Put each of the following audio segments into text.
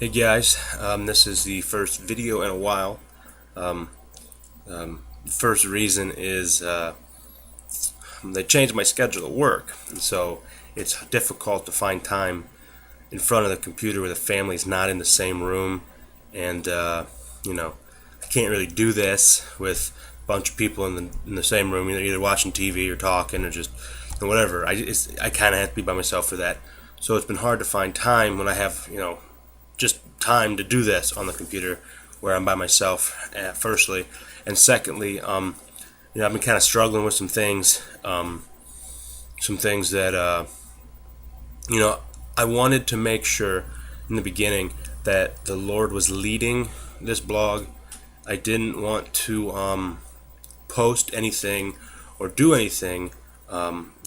Hey guys, this is the first video in a while. Um, the first reason is they changed my schedule at work, and so it's difficult to find time in front of the computer where the family's not in the same room, and I can't really do this with a bunch of people in the same room, either watching TV or talking or just whatever. I kind of have to be by myself for that, so it's been hard to find time when I have just time to do this on the computer where I'm by myself, firstly. And secondly, I've been kind of struggling with some things that, I wanted to make sure in the beginning that the Lord was leading this blog. I didn't want to post anything or do anything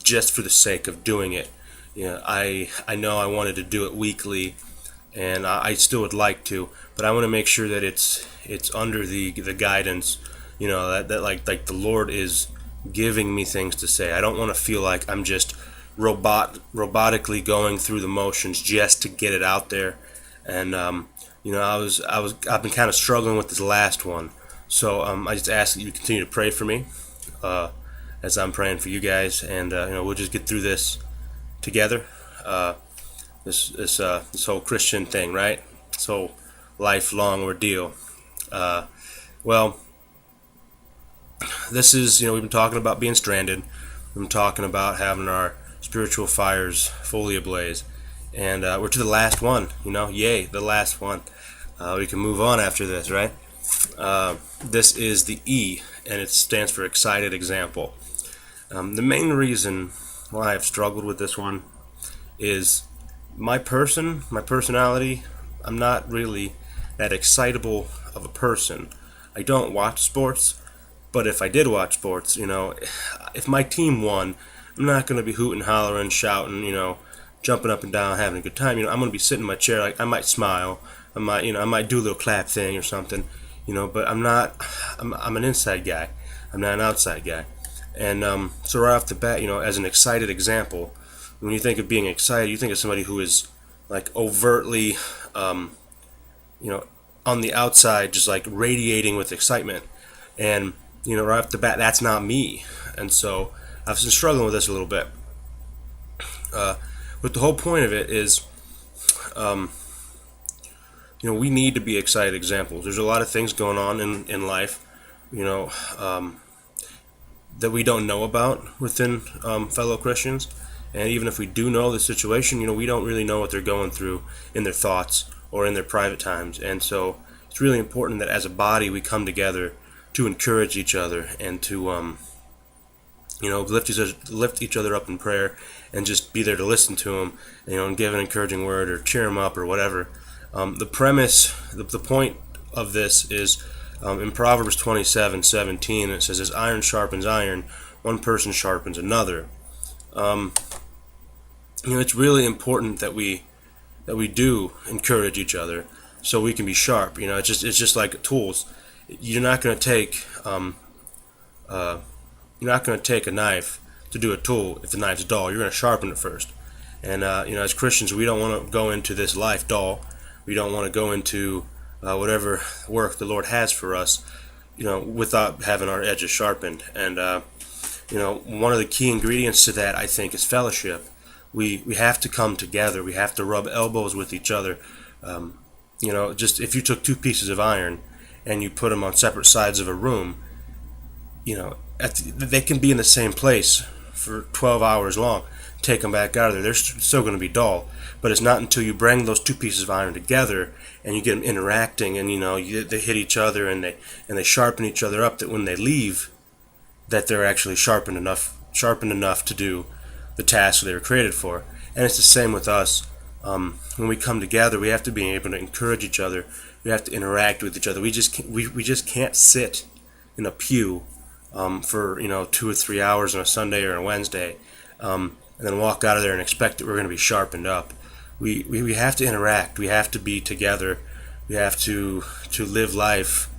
just for the sake of doing it. I know I wanted to do it weekly, and I still would like to, but I want to make sure that it's under the guidance, that like the Lord is giving me things to say. I don't want to feel like I'm just robotically going through the motions just to get it out there. And I've been kind of struggling with this last one, so I just ask that you continue to pray for me as I'm praying for you guys, and we'll just get through this together. This whole Christian thing, right? This whole lifelong ordeal. Well, this is, we've been talking about being stranded. We've been talking about having our spiritual fires fully ablaze, and we're to the last one. Yay, the last one. We can move on after this, right? This is the E, and it stands for excited example. The main reason why I've struggled with this one is my personality. I'm not really that excitable of a person. I don't watch sports, but if I did watch sports, if my team won, I'm not going to be hooting, hollering, shouting, jumping up and down, having a good time. I'm going to be sitting in my chair. Like, I might smile, I might do a little clap thing or something, but I'm not. I'm an inside guy. I'm not an outside guy. And so right off the bat, as an excited example, when you think of being excited, you think of somebody who is like overtly, on the outside, just like radiating with excitement. And, right off the bat, that's not me. And so I've been struggling with this a little bit. But the whole point of it is, we need to be excited examples. There's a lot of things going on in life, that we don't know about within fellow Christians. And even if we do know the situation, we don't really know what they're going through in their thoughts or in their private times. And so it's really important that as a body we come together to encourage each other and to lift each other up in prayer, and just be there to listen to them, and give an encouraging word or cheer them up or whatever. The premise, the point of this is in Proverbs 27:17. It says, "As iron sharpens iron, one person sharpens another." It's really important that we do encourage each other so we can be sharp. It's just like tools. You're not going to take a knife to do a tool if the knife's dull. You're going to sharpen it first. And as Christians, we don't want to go into this life dull. We don't want to go into whatever work the Lord has for us, without having our edges sharpened. And one of the key ingredients to that, I think, is fellowship. We have to come together. We have to rub elbows with each other. Just if you took two pieces of iron and you put them on separate sides of a room, they can be in the same place for 12 hours long. Take them back out of there, they're still going to be dull. But it's not until you bring those two pieces of iron together and you get them interacting, and they hit each other and they sharpen each other up, that when they leave, that they're actually sharpened enough to do the task they were created for. And it's the same with us. When we come together, we have to be able to encourage each other. We have to interact with each other. We just can't sit in a pew for 2 or 3 hours on a Sunday or a Wednesday, and then walk out of there and expect that we're going to be sharpened up. We have to interact. We have to be together. We have to live life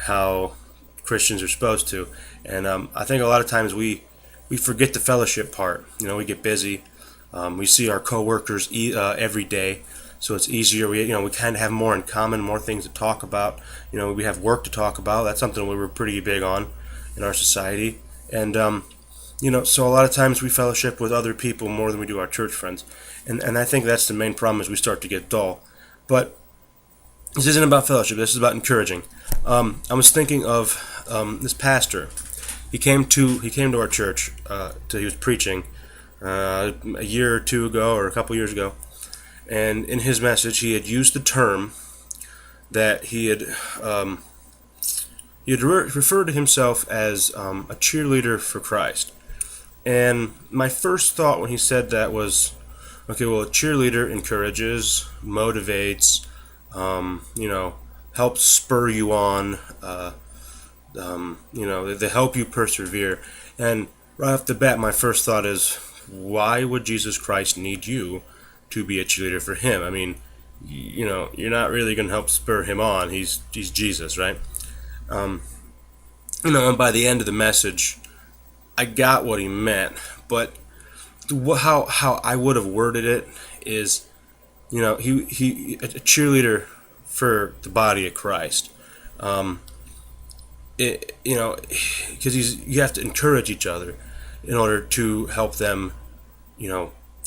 how Christians are supposed to. And I think a lot of times we forget the fellowship part. We get busy. We see our coworkers every day. so it's easier. We kind of have more in common, more things to talk about. We have work to talk about. That's something we were pretty big on in our society, and so a lot of times we fellowship with other people more than we do our church friends, and I think that's the main problem is we start to get dull. But this isn't about fellowship. This is about encouraging. I was thinking of this pastor. He came to our church. He was preaching a year or two ago, or a couple years ago, and in his message, he had used the term that he had referred to himself as a cheerleader for Christ. And my first thought when he said that was, okay, well, a cheerleader encourages, motivates, helps spur you on, they help you persevere. And right off the bat, my first thought is, why would Jesus Christ need you to be a cheerleader for him? I mean, you're not really going to help spur him on. He's Jesus, right? And by the end of the message, I got what he meant, but how I would have worded it is, he a cheerleader for the body of Christ. Because you have to encourage each other in order to help them,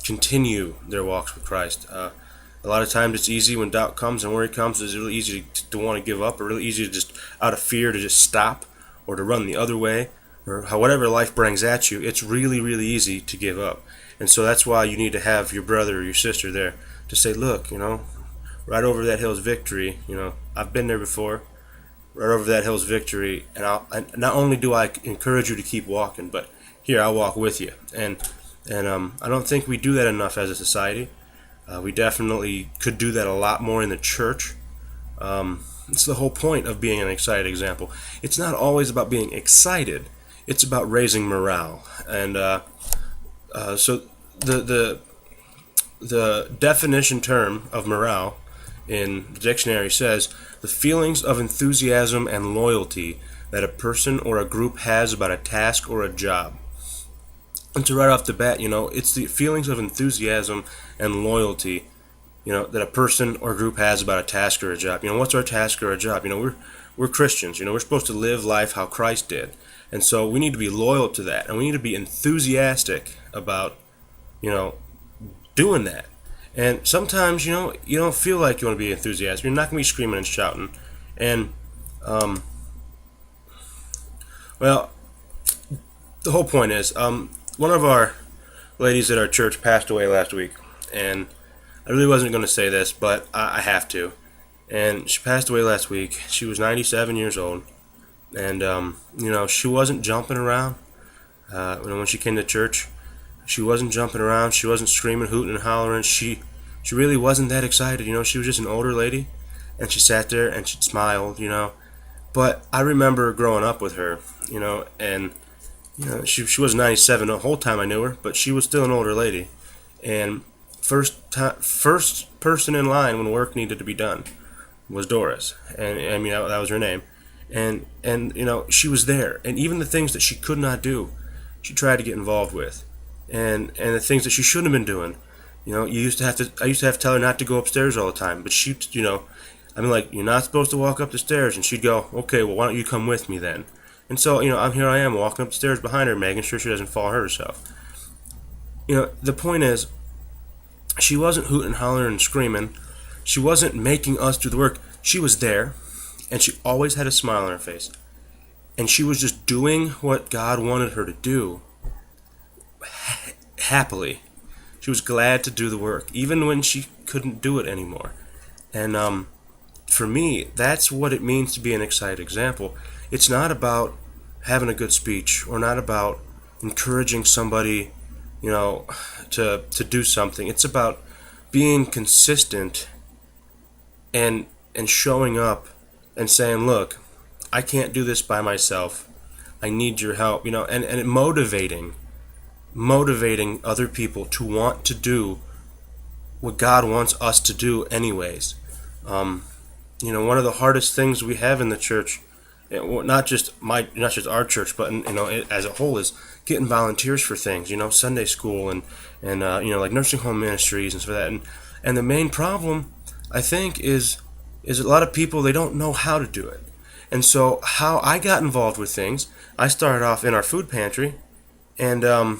continue their walks with Christ. A lot of times it's easy when doubt comes and worry comes. It's really easy to want to give up, or really easy to just out of fear to just stop or to run the other way, or whatever life brings at you. It's really, really easy to give up. And so that's why you need to have your brother or your sister there to say, look, right over that hill's victory. I've been there before. Right over that hill's victory, and not only do I encourage you to keep walking, but here I'll walk with you. And I don't think we do that enough as a society. We definitely could do that a lot more in the church. It's the whole point of being an excited example. It's not always about being excited. It's about raising morale. And so the definition term of morale in the dictionary says the feelings of enthusiasm and loyalty that a person or a group has about a task or a job. And so right off the bat, it's the feelings of enthusiasm and loyalty, that a person or group has about a task or a job. What's our task or a job? We're Christians. We're supposed to live life how Christ did. And so we need to be loyal to that, and we need to be enthusiastic about, doing that. And sometimes, you don't feel like you want to be enthusiastic. You're not going to be screaming and shouting. And, the whole point is, one of our ladies at our church passed away last week. And I really wasn't going to say this, but I have to. And she passed away last week. She was 97 years old. And, she wasn't jumping around when she came to church. She wasn't jumping around. She wasn't screaming, hooting, and hollering. She really wasn't that excited. She was just an older lady, and she sat there and she smiled. But I remember growing up with her, and she was 97 the whole time I knew her, but she was still an older lady. And first person in line when work needed to be done was Doris, and that was her name. And she was there, and even the things that she could not do, she tried to get involved with. And the things that she shouldn't have been doing, I used to have to tell her not to go upstairs all the time. But she, you're not supposed to walk up the stairs, and she'd go, okay, well, why don't you come with me then? And so, I am walking up the stairs behind her, making sure she doesn't fall herself. The point is, she wasn't hooting, hollering, and screaming. She wasn't making us do the work. She was there, and she always had a smile on her face. And she was just doing what God wanted her to do. Happily. She was glad to do the work, even when she couldn't do it anymore. And for me, that's what it means to be an excited example. It's not about having a good speech, or not about encouraging somebody, to do something. It's about being consistent and showing up and saying, look, I can't do this by myself. I need your help, and motivating other people to want to do what God wants us to do anyways. One of the hardest things we have in the church, not just our church, but as a whole, is getting volunteers for things. Sunday school and like nursing home ministries and stuff like that. And the main problem, I think, is a lot of people, they don't know how to do it. And so how I got involved with things, I started off in our food pantry, and I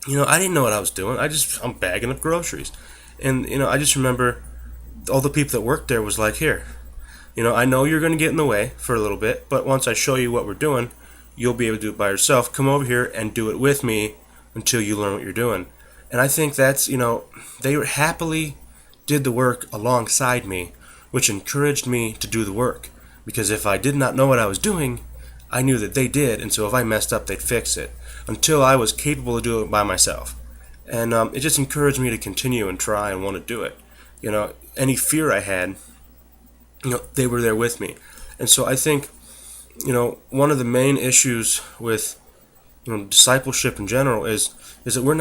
didn't know what I was doing. I'm bagging up groceries, and I just remember all the people that worked there was like, here, I know you're going to get in the way for a little bit, but once I show you what we're doing, you'll be able to do it by yourself. Come over here and do it with me until you learn what you're doing. And I think that's, they happily did the work alongside me, which encouraged me to do the work. Because if I did not know what I was doing, I knew that they did, and so if I messed up, they'd fix it until I was capable of doing it by myself. And it just encouraged me to continue and try and want to do it. Any fear I had, they were there with me. And so I think, one of the main issues with discipleship in general is that we're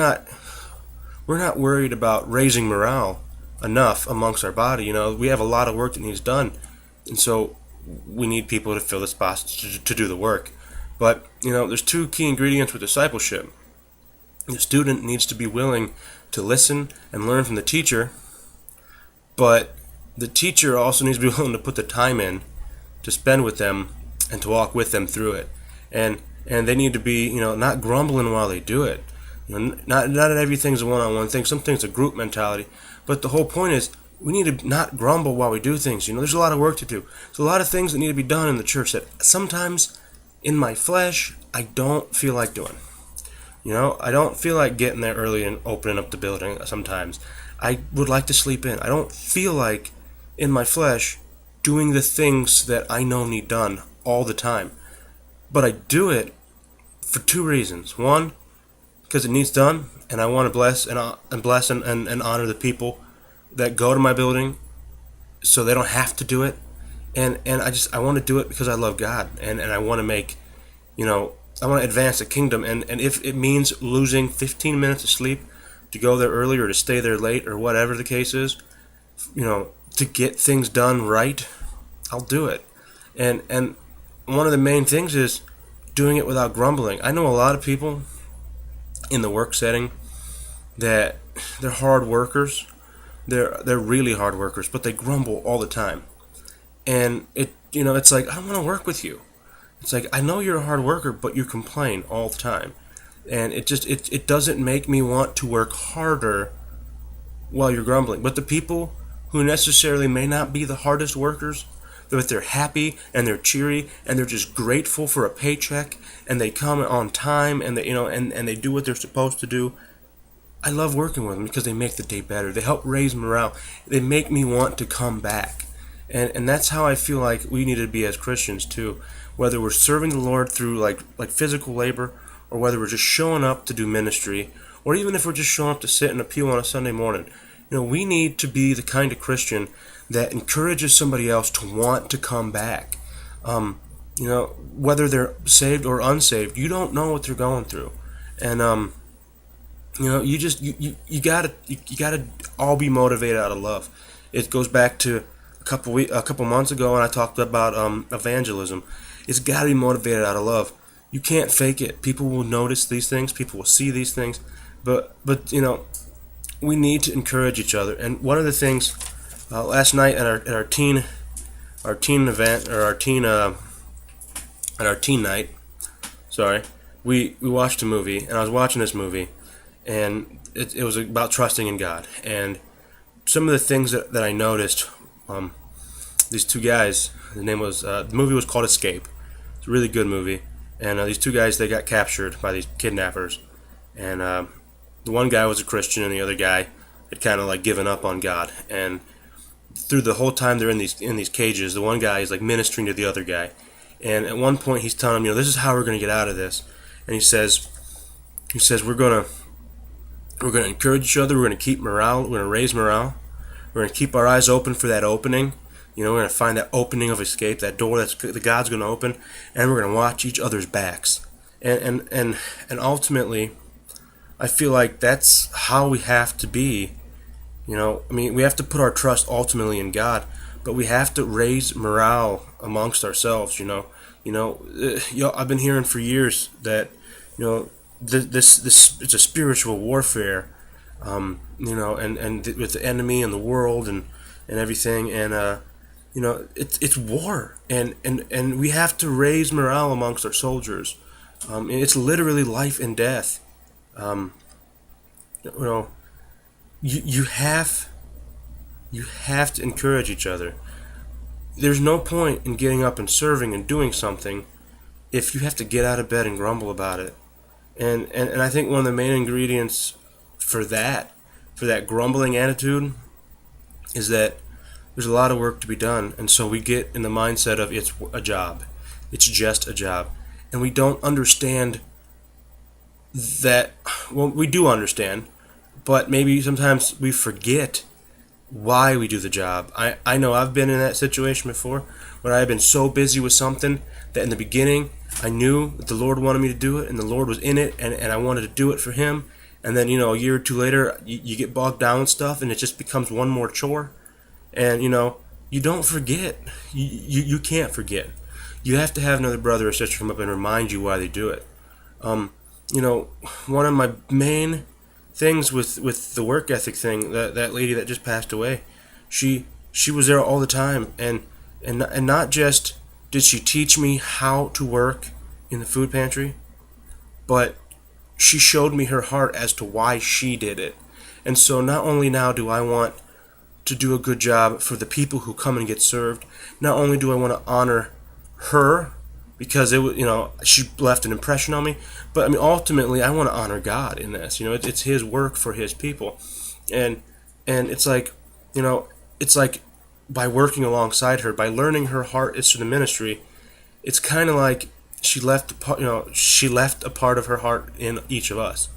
not worried about raising morale enough amongst our body. We have a lot of work that needs done, and so we need people to fill the spots to do the work. But there's two key ingredients with discipleship. The student needs to be willing to listen and learn from the teacher, but the teacher also needs to be willing to put the time in to spend with them and to walk with them through it. And they need to be, not grumbling while they do it. Not everything's a one-on-one thing. Some things are group mentality. But the whole point is we need to not grumble while we do things. There's a lot of work to do. There's a lot of things that need to be done in the church that sometimes in my flesh I don't feel like doing. I don't feel like getting there early and opening up the building sometimes. I would like to sleep in. I don't feel like in my flesh doing the things that I know need done all the time. But I do it for two reasons. One, because it needs done, and I want to bless and honor the people that go to my building so they don't have to do it. And I want to do it because I love God, and I want to make, I want to advance the kingdom. And if it means losing 15 minutes of sleep to go there early or to stay there late or whatever the case is, to get things done right, I'll do it. And one of the main things is doing it without grumbling. I know a lot of people in the work setting that they're hard workers. They're really hard workers, but they grumble all the time. And it's like, I don't want to work with you. It's like, I know you're a hard worker, but you complain all the time. And it doesn't make me want to work harder while you're grumbling. But the people who necessarily may not be the hardest workers, but they're happy and they're cheery and they're just grateful for a paycheck and they come on time and they and they do what they're supposed to do. I love working with them because they make the day better. They help raise morale. They make me want to come back. And that's how I feel like we need to be as Christians too. Whether we're serving the Lord through like physical labor, or whether we're just showing up to do ministry, or even if we're just showing up to sit in a pew on a Sunday morning. We need to be the kind of Christian that encourages somebody else to want to come back. Whether they're saved or unsaved, you don't know what they're going through. And you gotta all be motivated out of love. It goes back to a couple months ago when I talked about evangelism. It's gotta be motivated out of love. You can't fake it. People will notice these things. People will see these things. But we need to encourage each other. And one of the things last night at our teen event, or at our teen night, we watched a movie, and I was watching this movie, and it was about trusting in God. And some of the things that I noticed, these two guys, the movie was called Escape. It's a really good movie. And these two guys, they got captured by these kidnappers. And the one guy was a Christian, and the other guy had kind of like given up on God. And through the whole time they're in these cages, the one guy is like ministering to the other guy. And at one point he's telling him, this is how we're going to get out of this. And he says we're going to encourage each other. We're going to keep morale. We're going to raise morale. We're going to keep our eyes open for that opening. We're going to find that opening of escape, that door that God's going to open, and we're going to watch each other's backs. And ultimately, I feel like that's how we have to be. We have to put our trust ultimately in God, but we have to raise morale amongst ourselves. I've been hearing for years that this it's a spiritual warfare with the enemy and the world and everything, and it's war, and we have to raise morale amongst our soldiers. It's literally life and death. Um, you know, you have to encourage each other. There's no point in getting up and serving and doing something if you have to get out of bed and grumble about it. And I think one of the main ingredients for that grumbling attitude is that there's a lot of work to be done, and so we get in the mindset of it's a job. It's just a job. And we don't understand that, well, we do understand, but maybe sometimes we forget why we do the job. I know I've been in that situation before where I've been so busy with something that in the beginning I knew that the Lord wanted me to do it and the Lord was in it, and I wanted to do it for Him. And then, a year or two later, you get bogged down with stuff and it just becomes one more chore. And, you don't forget. You can't forget. You have to have another brother or sister come up and remind you why they do it. One of my main things with the work ethic thing, that lady that just passed away, she was there all the time, and not just did she teach me how to work in the food pantry, but she showed me her heart as to why she did it. And so not only now do I want to do a good job for the people who come and get served, not only do I want to honor her because she left an impression on me, but ultimately I want to honor God in this. It's His work for His people, and it's like by working alongside her, by learning her heart is to the ministry, it's kind of like she left a part of her heart in each of us,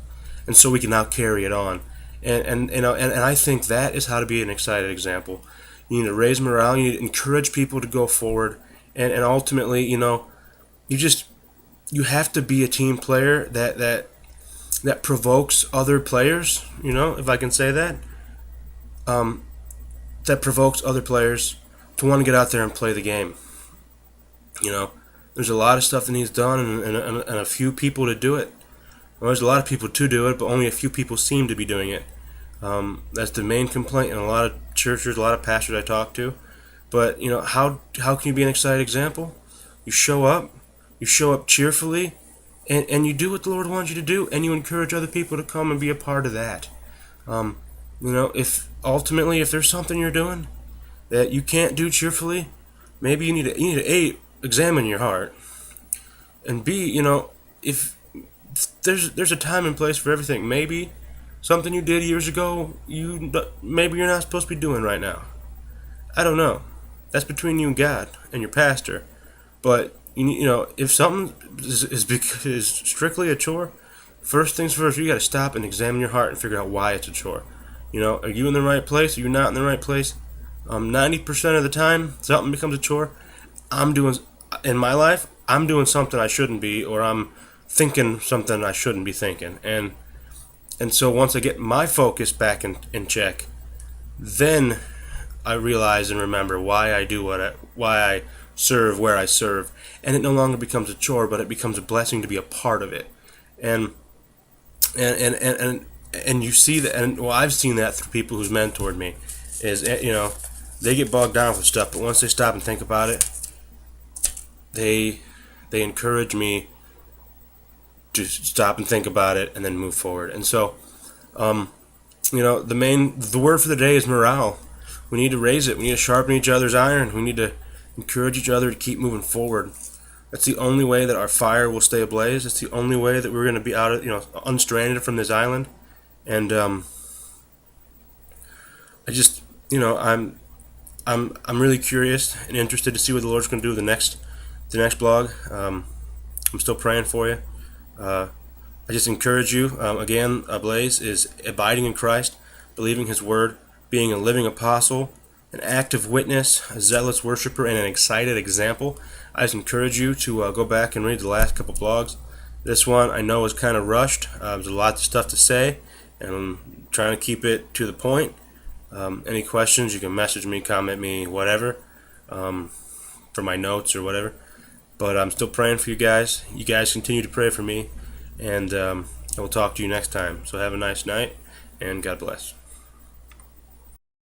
and so we can now carry it on. And I think that is how to be an excited example. You need to raise morale. You need to encourage people to go forward, and ultimately, you have to be a team player that provokes other players. If I can say that, that provokes other players to want to get out there and play the game. There's a lot of stuff that needs done, and a few people to do it. Well, there's a lot of people to do it, but only a few people seem to be doing it. That's the main complaint in a lot of churches, a lot of pastors I talk to. But how can you be an excited example? You show up cheerfully, and you do what the Lord wants you to do, and you encourage other people to come and be a part of that. If there's something you're doing that you can't do cheerfully, maybe you need to A, examine your heart, and B, if there's a time and place for everything. Maybe something you did years ago, maybe you're not supposed to be doing right now. I don't know. That's between you and God and your pastor. But if something is strictly a chore, first things first, you got to stop and examine your heart and figure out why it's a chore. Are you in the right place? Are you not in the right place? 90% of the time, something becomes a chore. In my life, I'm doing something I shouldn't be, or I'm thinking something I shouldn't be thinking. And so once I get my focus back in check, then I realize and remember why I do why I serve where I serve, and it no longer becomes a chore, but it becomes a blessing to be a part of it. And you see that, and I've seen that through people who's mentored me, is they get bogged down with stuff, but once they stop and think about it, they encourage me to stop and think about it and then move forward. And so, the word for the day is morale. We need to raise it. We need to sharpen each other's iron. We need to encourage each other to keep moving forward. That's the only way that our fire will stay ablaze. It's the only way that we're going to be unstranded from this island. And I'm really curious and interested to see what the Lord's going to do the next blog. I'm still praying for you. I just encourage you, again, ABLAZE is abiding in Christ, believing His Word, being a living apostle, an active witness, a zealous worshiper, and an excited example. I just encourage you to go back and read the last couple blogs. This one I know is kind of rushed. There's a lot of stuff to say, and I'm trying to keep it to the point. Any questions, you can message me, comment me, whatever, for my notes or whatever. But I'm still praying for you guys. You guys continue to pray for me, and I will talk to you next time. So have a nice night, and God bless.